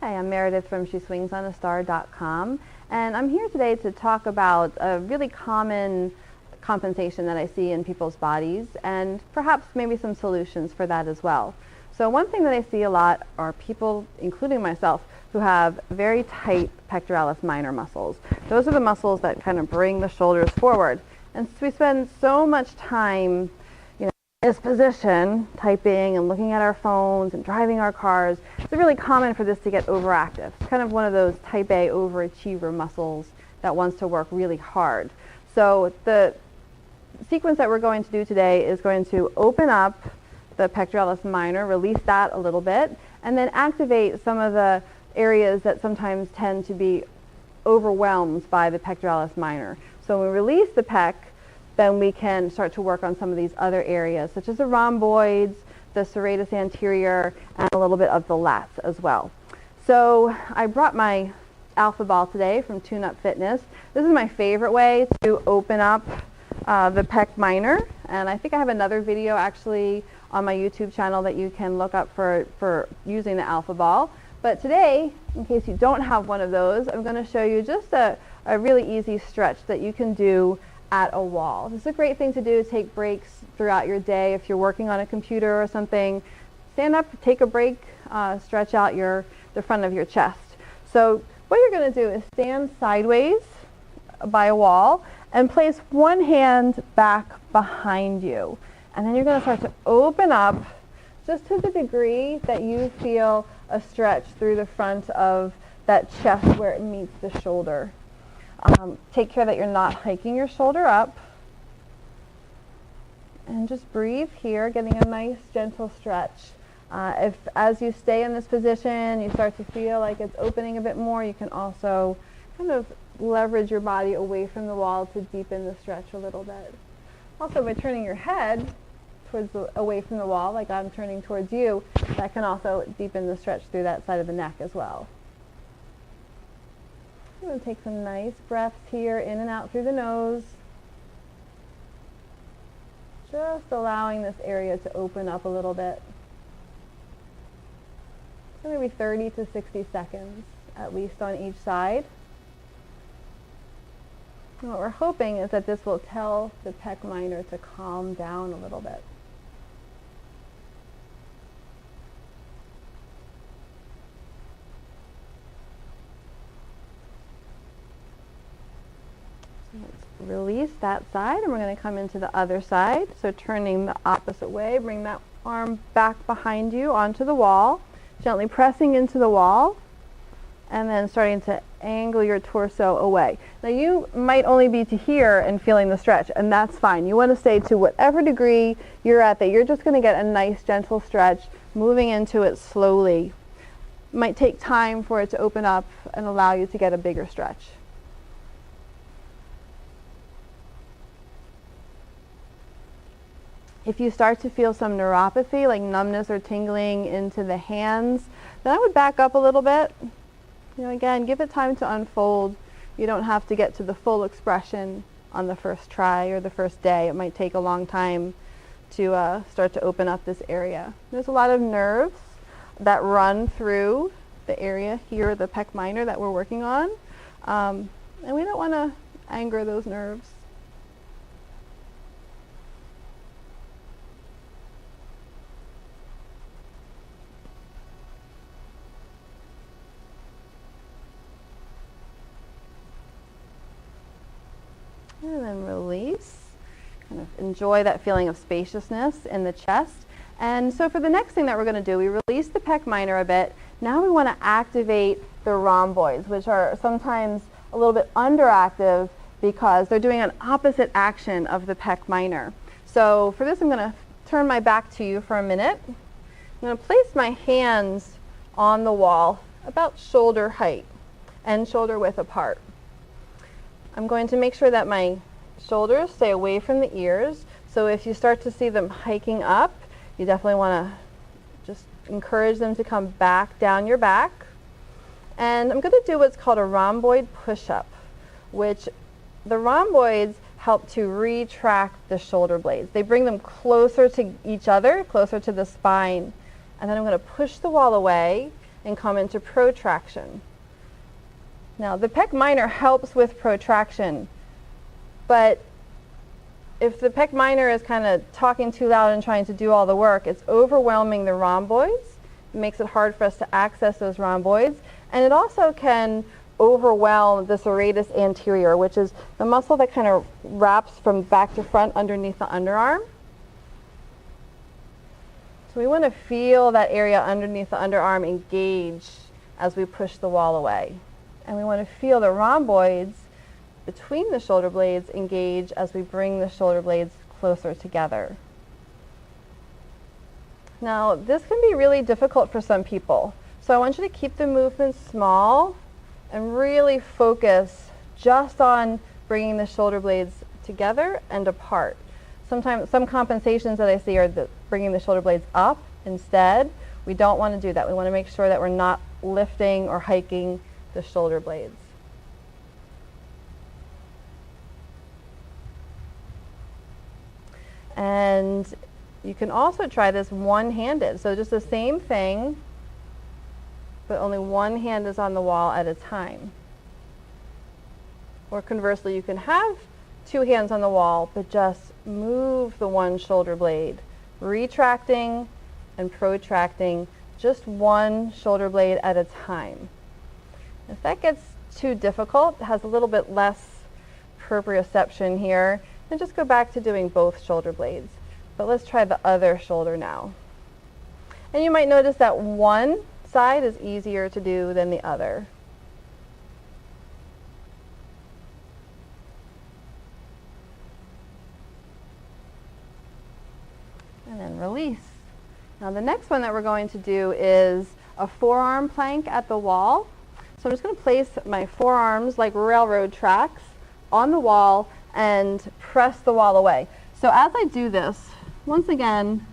Hi, I'm Meredith from SheSwingsOnAStar.com, and I'm here today to talk about a really common compensation that I see in people's bodies and perhaps maybe some solutions for that as well. So one thing that I see a lot are people, including myself, who have very tight pectoralis minor muscles. Those are the muscles that kind of bring the shoulders forward. And so we spend so much time in this position, typing and looking at our phones and driving our cars. It's really common for this to get overactive. It's kind of one of those type A overachiever muscles that wants to work really hard. So the sequence that we're going to do today is going to open up the pectoralis minor, release that a little bit, and then activate some of the areas that sometimes tend to be overwhelmed by the pectoralis minor. So when we release the pec, then we can start to work on some of these other areas, such as the rhomboids, the serratus anterior, and a little bit of the lats as well. So I brought my alpha ball today from Tune Up Fitness. This is my favorite way to open up the pec minor, and I think I have another video actually on my YouTube channel that you can look up for using the alpha ball. But today, in case you don't have one of those, I'm going to show you just a really easy stretch that you can do at a wall. This is a great thing to do to take breaks throughout your day. If you're working on a computer or something, stand up, take a break, stretch out the front of your chest. So what you're going to do is stand sideways by a wall and place one hand back behind you. And then you're going to start to open up just to the degree that you feel a stretch through the front of that chest where it meets the shoulder. Take care that you're not hiking your shoulder up. And just breathe here, getting a nice gentle stretch. If as you stay in this position, you start to feel like it's opening a bit more, you can also kind of leverage your body away from the wall to deepen the stretch a little bit. Also, by turning your head away from the wall, like I'm turning towards you, that can also deepen the stretch through that side of the neck as well. I'm going to take some nice breaths here, in and out through the nose. Just allowing this area to open up a little bit. So maybe 30 to 60 seconds, at least on each side. And what we're hoping is that this will tell the pec minor to calm down a little bit. Let's release that side, and we're going to come into the other side. So turning the opposite way, bring that arm back behind you onto the wall, gently pressing into the wall, and then starting to angle your torso away. Now you might only be to here and feeling the stretch, and that's fine. You want to stay to whatever degree you're at that you're just going to get a nice gentle stretch, moving into it slowly. It might take time for it to open up and allow you to get a bigger stretch. If you start to feel some neuropathy, like numbness or tingling into the hands, then I would back up a little bit. Again, give it time to unfold. You don't have to get to the full expression on the first try or the first day. It might take a long time to start to open up this area. There's a lot of nerves that run through the area here, the pec minor that we're working on, and we don't want to anger those nerves. And then release. Kind of enjoy that feeling of spaciousness in the chest. And so for the next thing that we're going to do, we release the pec minor a bit. Now we want to activate the rhomboids, which are sometimes a little bit underactive because they're doing an opposite action of the pec minor. So for this, I'm going to turn my back to you for a minute. I'm going to place my hands on the wall about shoulder height and shoulder width apart. I'm going to make sure that my shoulders stay away from the ears. So if you start to see them hiking up, you definitely want to just encourage them to come back down your back. And I'm going to do what's called a rhomboid push-up, which the rhomboids help to retract the shoulder blades. They bring them closer to each other, closer to the spine. And then I'm going to push the wall away and come into protraction. Now, the pec minor helps with protraction, but if the pec minor is kind of talking too loud and trying to do all the work, it's overwhelming the rhomboids. It makes it hard for us to access those rhomboids, and it also can overwhelm the serratus anterior, which is the muscle that kind of wraps from back to front underneath the underarm. So we want to feel that area underneath the underarm engage as we push the wall away. And we want to feel the rhomboids between the shoulder blades engage as we bring the shoulder blades closer together. Now, this can be really difficult for some people. So I want you to keep the movement small and really focus just on bringing the shoulder blades together and apart. Sometimes some compensations that I see are bringing the shoulder blades up instead. We don't want to do that. We want to make sure that we're not lifting or hiking the shoulder blades. And you can also try this one-handed. So just the same thing, but only one hand is on the wall at a time. Or conversely, you can have two hands on the wall, but just move the one shoulder blade, retracting and protracting, just one shoulder blade at a time. If that gets too difficult, has a little bit less proprioception here, then just go back to doing both shoulder blades. But let's try the other shoulder now. And you might notice that one side is easier to do than the other. And then release. Now the next one that we're going to do is a forearm plank at the wall. So I'm just going to place my forearms like railroad tracks on the wall and press the wall away. So as I do this, once again,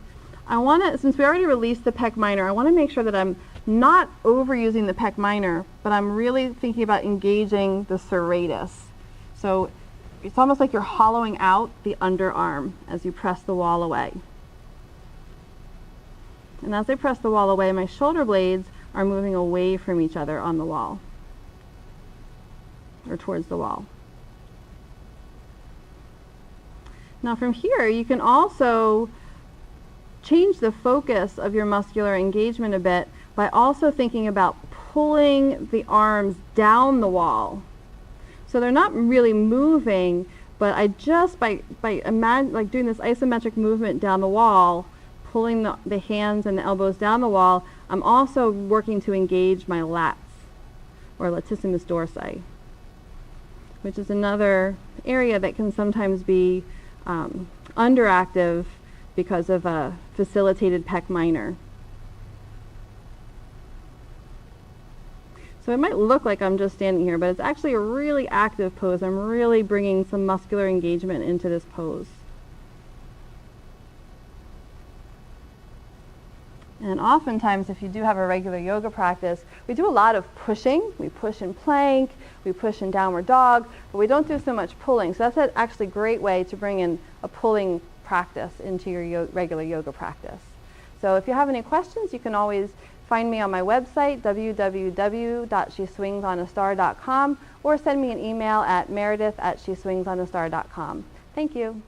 I want to, since we already released the pec minor, I want to make sure that I'm not overusing the pec minor, but I'm really thinking about engaging the serratus. So it's almost like you're hollowing out the underarm as you press the wall away. And as I press the wall away, my shoulder blades are moving away from each other on the wall, or towards the wall. Now from here, you can also change the focus of your muscular engagement a bit by also thinking about pulling the arms down the wall. So they're not really moving, but I just, by like doing this isometric movement down the wall, pulling the hands and the elbows down the wall, I'm also working to engage my lats, or latissimus dorsi, which is another area that can sometimes be underactive because of a facilitated pec minor. So it might look like I'm just standing here, but it's actually a really active pose. I'm really bringing some muscular engagement into this pose. And oftentimes, if you do have a regular yoga practice, we do a lot of pushing. We push in plank, we push in downward dog, but we don't do so much pulling. So that's actually a great way to bring in a pulling practice into your regular yoga practice. So if you have any questions, you can always find me on my website, www.sheswingsonastar.com, or send me an email at meredith@sheswingsonastar.com. Thank you.